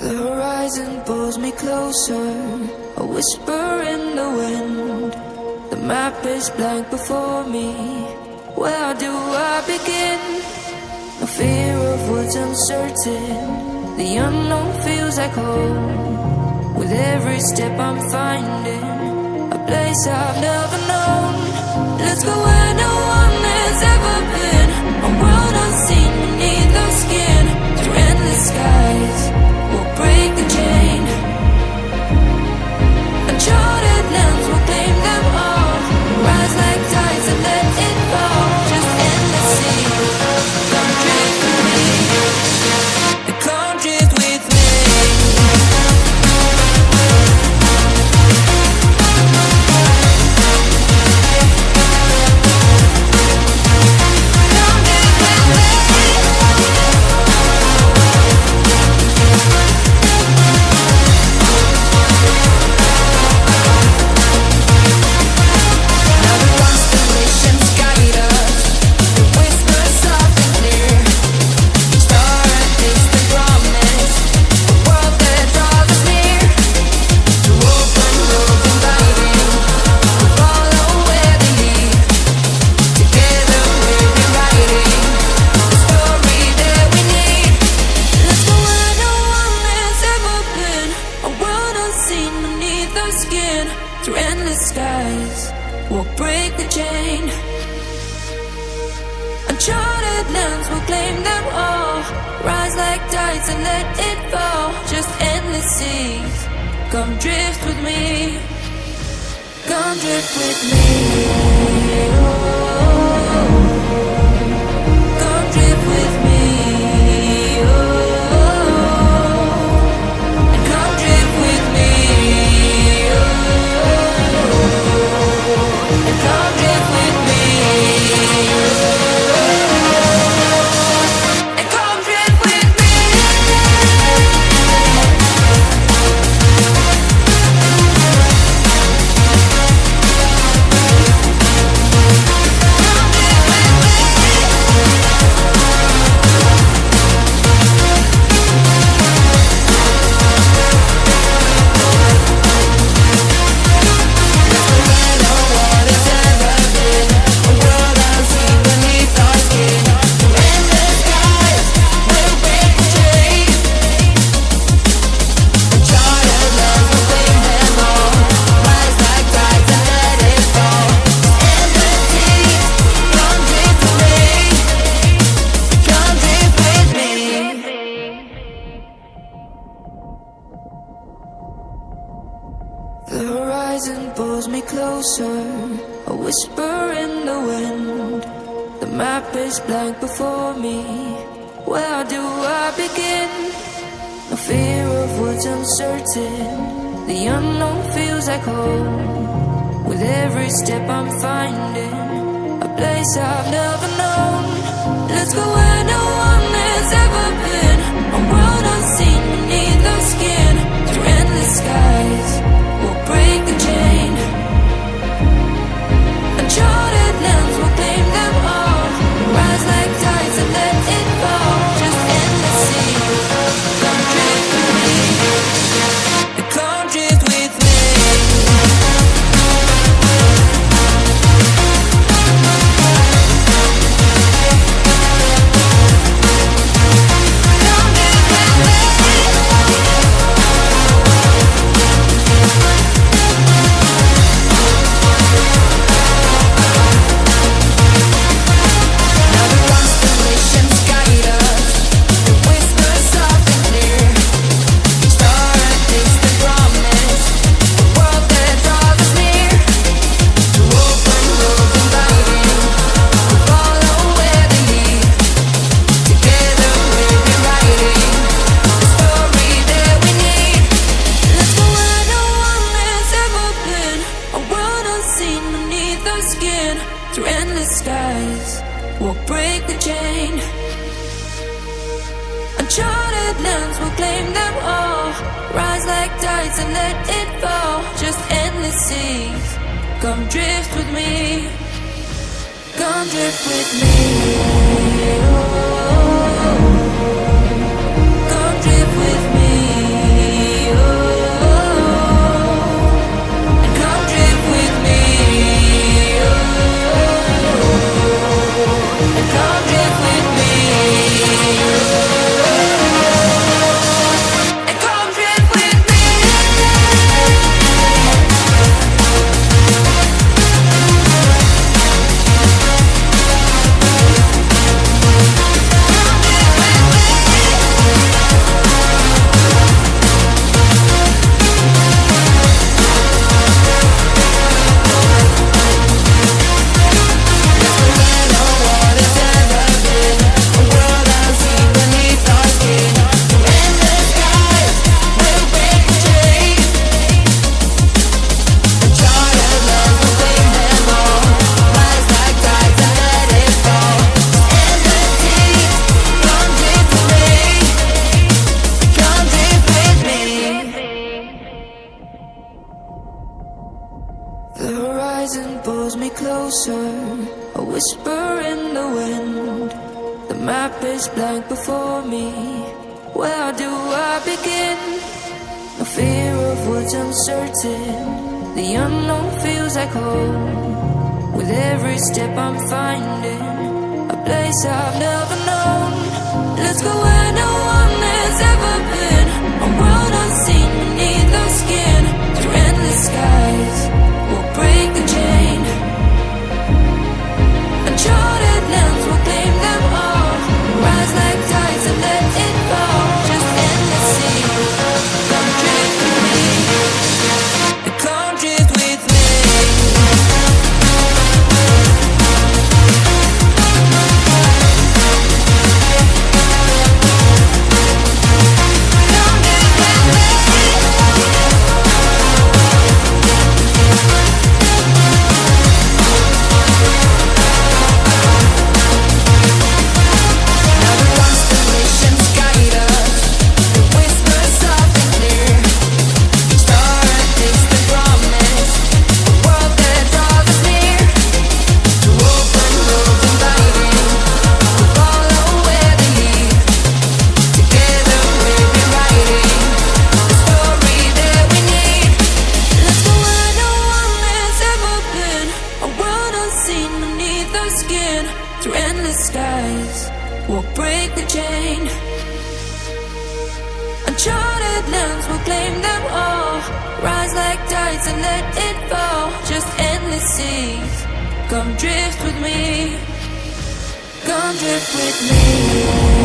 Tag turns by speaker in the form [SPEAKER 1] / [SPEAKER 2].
[SPEAKER 1] The horizon pulls me closer, a whisper in the wind. The map is blank before me. Where do I begin? No fear of what's uncertain. The unknown feels like home. With every step I'm finding a place I've never known. Let's go where no one has ever been, a world unseen beneath our skin. Through endless skies, we'll break the chain. Uncharted lands will claim them all. Rise like tides and let it fall. Just endless sea. Come drift with me. Come drift with me. Through endless skies, we'll break the chain. Uncharted lands will claim them all. Rise like tides and let it fall. Just endless seas. Come drift with me. Come drift with me. Come drift with me. The horizon pulls me closer, a whisper in the wind. The map is blank before me. Where do I begin? No fear of what's uncertain. The unknown feels like home. With every step I'm finding a place I've never known. Let's go where no one has ever been, a world unseen beneath our skin. Through endless skies, we'll break the chain. Uncharted lands will claim them all. Rise like tides and let it fall. Just endless sea. Come drift with me. Come drift with me. Through endless skies, we'll break the chain. Uncharted lands will claim them all. Rise like tides and let it fall. Just endless seas. Come drift with me. Come drift with me. Come drift with me. whisper in the wind. The map is blank before me. Where do I begin? No fear of what's uncertain. The unknown feels like home. With every step I'm finding a place I've never known. Let's go where no one has ever been. A world unseen beneath the skin. Through endless skies, we'll break the chain. Uncharted lands will claim them all. Rise like tides and let it fall. Just endless sea. Come drift with me. Come drift with me. Through endless skies, we'll break the chain. Uncharted lands will claim them all. Rise like tides and let it fall. Just endless seas. Come drift with me. Come drift with me.